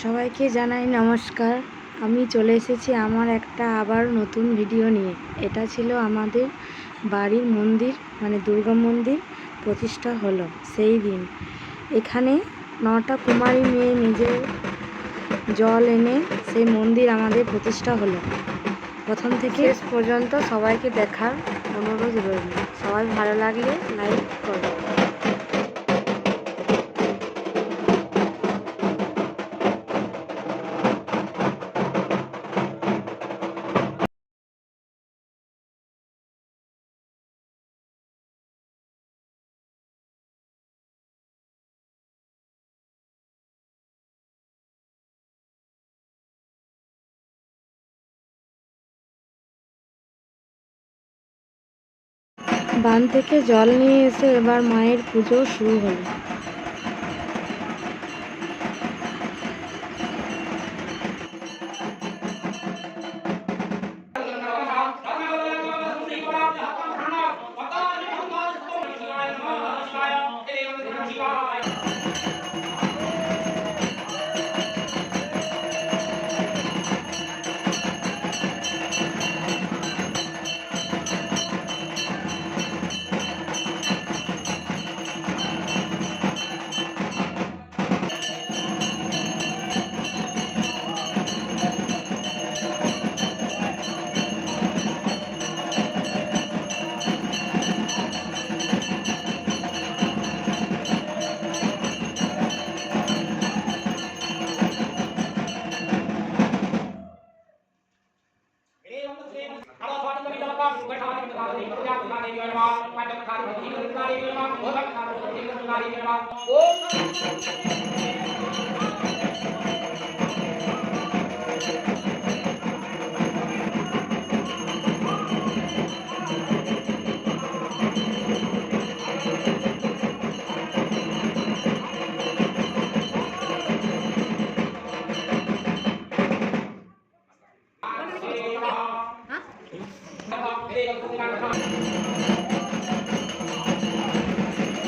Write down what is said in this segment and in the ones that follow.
সবাইকে জানাই নমস্কার। আমি চলে এসেছি আমার একটা আবার নতুন ভিডিও নিয়ে। এটা ছিল আমাদের বাড়ির মন্দির, মানে দুর্গা মন্দির প্রতিষ্ঠা হলো সেই দিন। এখানে 9টা কুমারী মেয়ে নিজের জল এনে সেই মন্দির আমাদের প্রতিষ্ঠা হলো। প্রথম থেকে শেষ পর্যন্ত সবাইকে দেখার অনুরোধ রইল। সবাই ভালো লাগলে লাইক করো। বান থেকে জল নিয়ে এসে এবার মায়ের পুজো শুরু হলো।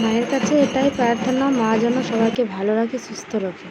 মায়ের কাছে এটাই প্রার্থনা, মা যেন সবাইকে ভালো রাখে, সুস্থ রাখে।